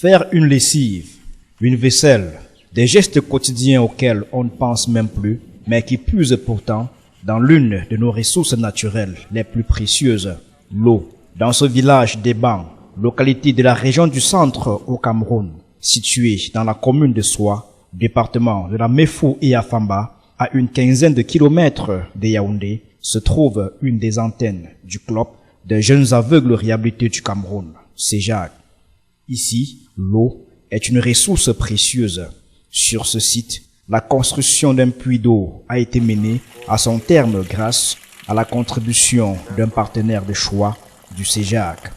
Faire une lessive, une vaisselle, des gestes quotidiens auxquels on ne pense même plus, mais qui puisent pourtant dans l'une de nos ressources naturelles les plus précieuses, l'eau. Dans ce village d'Eban, localité de la région du centre au Cameroun, située dans la commune de Soa, département de la Mefou et Afamba, à une quinzaine de kilomètres de Yaoundé, se trouve une des antennes du club des jeunes aveugles réhabilités du Cameroun, CEJAC. Ici, l'eau est une ressource précieuse. Sur ce site, la construction d'un puits d'eau a été menée à son terme grâce à la contribution d'un partenaire de choix du CEJAC.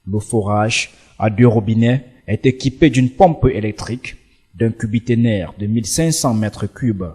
Le forage à 2 robinets est équipé d'une pompe électrique, d'un cubiténaire de 1500 mètres cubes,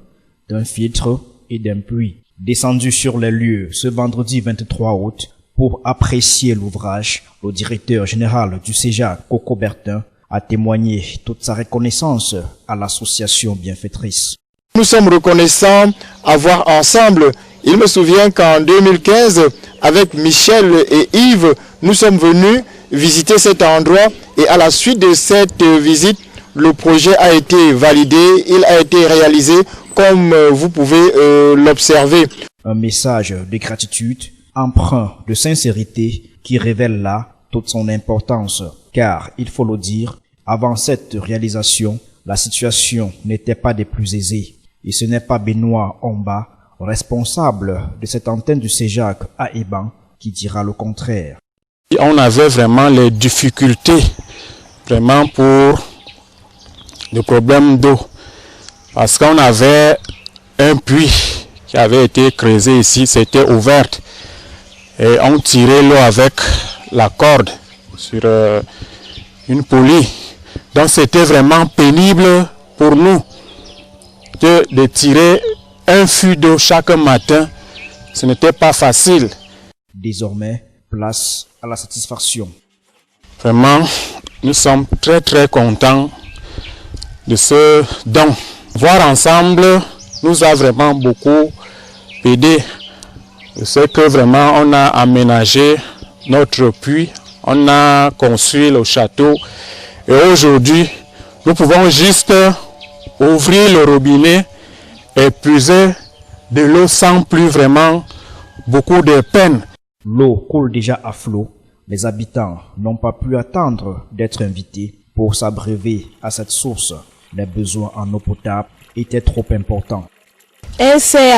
d'un filtre et d'un puits. Descendu sur les lieux ce vendredi 23 août pour apprécier l'ouvrage, le directeur général du CEJAC, Coco Bertin, a témoigné toute sa reconnaissance à l'association bienfaitrice. Nous sommes reconnaissants à voir ensemble. Il me souvient qu'en 2015, avec Michel et Yves, nous sommes venus visiter cet endroit et à la suite de cette visite, le projet a été validé, il a été réalisé comme vous pouvez l'observer. Un message de gratitude, empreint de sincérité qui révèle là toute son importance. Car, il faut le dire, avant cette réalisation, la situation n'était pas des plus aisées. Et ce n'est pas Benoît Omba, responsable de cette antenne du CEJAC à Eban, qui dira le contraire. On avait vraiment les difficultés, vraiment pour le problème d'eau. Parce qu'on avait un puits qui avait été creusé ici, c'était ouvert. Et on tirait l'eau avec la corde sur une poulie. Donc c'était vraiment pénible pour nous de tirer un fût d'eau chaque matin. Ce n'était pas facile. Désormais, place à la satisfaction. Vraiment, nous sommes très contents de ce don. Voir ensemble nous a vraiment beaucoup aidé. C'est que vraiment on a aménagé notre puits, on a construit le château et aujourd'hui nous pouvons juste ouvrir le robinet et puiser de l'eau sans plus vraiment beaucoup de peine. L'eau coule déjà à flot. Les habitants n'ont pas pu attendre d'être invités pour s'abreuver à cette source. Les besoins en eau potable étaient trop importants. Elle sait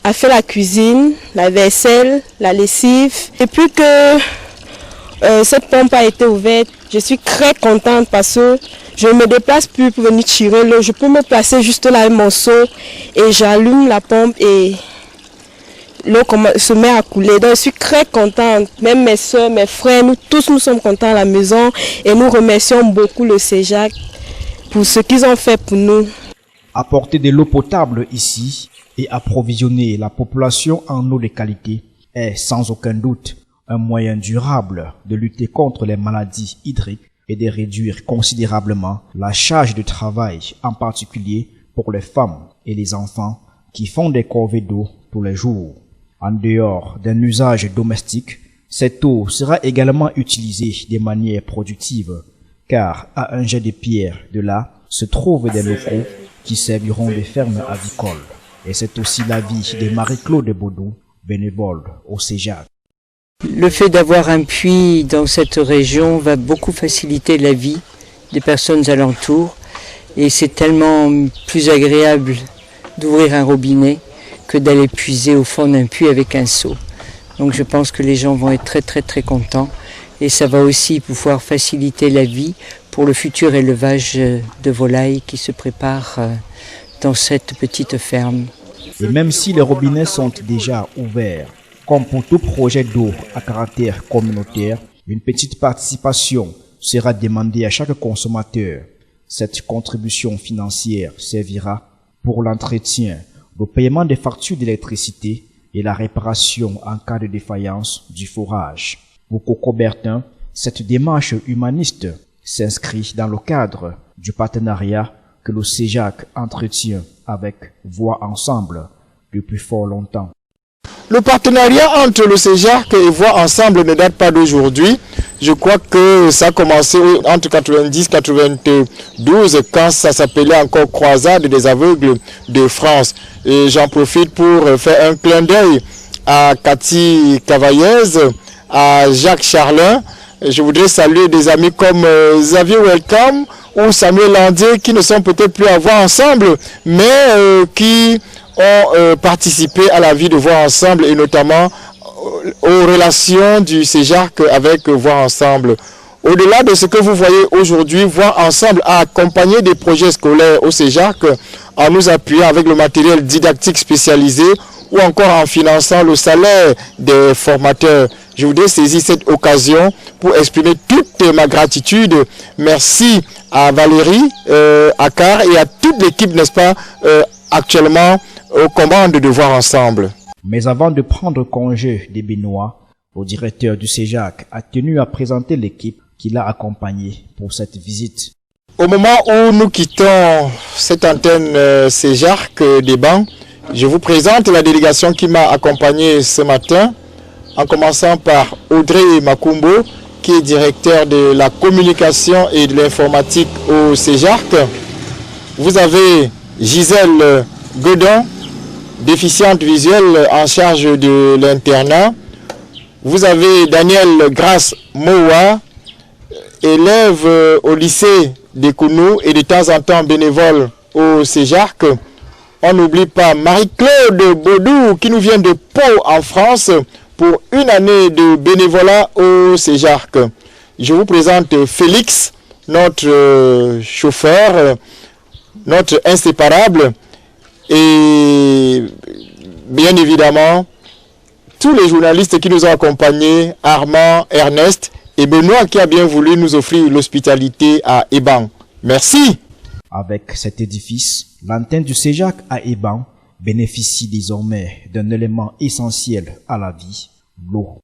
à faire la cuisine, la vaisselle, la lessive. Depuis que cette pompe a été ouverte, je suis très contente parce que je ne me déplace plus pour venir tirer l'eau. Je peux me placer juste là avec mon seau et j'allume la pompe et l'eau se met à couler. Donc je suis très contente. Même mes soeurs, mes frères, nous tous nous sommes contents à la maison et nous remercions beaucoup le CEJAC pour ce qu'ils ont fait pour nous. Apporter de l'eau potable ici et approvisionner la population en eau de qualité est sans aucun doute un moyen durable de lutter contre les maladies hydriques et de réduire considérablement la charge de travail, en particulier pour les femmes et les enfants qui font des corvées d'eau tous les jours. En dehors d'un usage domestique, cette eau sera également utilisée de manière productive, car à un jet de pierre de là se trouvent des locaux qui serviront de ferme avicole. Et c'est aussi l'avis de Marie-Claude Baudou, bénévole au CEJAC. Le fait d'avoir un puits dans cette région va beaucoup faciliter la vie des personnes alentours et c'est tellement plus agréable d'ouvrir un robinet que d'aller puiser au fond d'un puits avec un seau. Donc je pense que les gens vont être très contents et ça va aussi pouvoir faciliter la vie pour le futur élevage de volailles qui se prépare dans cette petite ferme. Et même si les robinets sont déjà ouverts, comme pour tout projet d'eau à caractère communautaire, une petite participation sera demandée à chaque consommateur. Cette contribution financière servira pour l'entretien, le paiement des factures d'électricité et la réparation en cas de défaillance du forage. Pour Coco Bertin, cette démarche humaniste s'inscrit dans le cadre du partenariat que le CEJAC entretient avec Voix Ensemble depuis fort longtemps. Le partenariat entre le CEJAC et Voix Ensemble ne date pas d'aujourd'hui. Je crois que ça a commencé entre 90 et 92 quand ça s'appelait encore Croisade des aveugles de France. Et j'en profite pour faire un clin d'œil à Cathy Cavaillez, à Jacques Charlin. Je voudrais saluer des amis comme Xavier Welcome ou Samuel Landier qui ne sont peut-être plus à Voix Ensemble, mais qui ont participé à la vie de Voix Ensemble et notamment aux relations du CEJAC avec Voix Ensemble. Au-delà de ce que vous voyez aujourd'hui, Voix Ensemble a accompagné des projets scolaires au CEJAC en nous appuyant avec le matériel didactique spécialisé ou encore en finançant le salaire des formateurs. Je voudrais saisir cette occasion pour exprimer toute ma gratitude. Merci à Valérie Akar et à toute l'équipe, n'est-ce pas, actuellement aux commandes de Voix Ensemble. Mais avant de prendre congé des Béninois, le directeur du CEJAC a tenu à présenter l'équipe qui l'a accompagné pour cette visite. Au moment où nous quittons cette antenne CEJAC des Bancs, je vous présente la délégation qui m'a accompagné ce matin, en commençant par Audrey Makumbo, qui est directeur de la communication et de l'informatique au CEJAC. Vous avez Gisèle Godon, déficiente visuelle en charge de l'internat. Vous avez Daniel Grasse Moua, élève au lycée des Kounou et de temps en temps bénévole au CEJAC. On n'oublie pas Marie-Claude Baudou qui nous vient de Pau en France pour une année de bénévolat au CEJAC. Je vous présente Félix, notre chauffeur, notre inséparable, et bien évidemment tous les journalistes qui nous ont accompagnés, Armand, Ernest et Benoît qui a bien voulu nous offrir l'hospitalité à Eban. Merci. Avec cet édifice, l'antenne du CEJAC à Eban bénéficie désormais d'un élément essentiel à la vie, l'eau.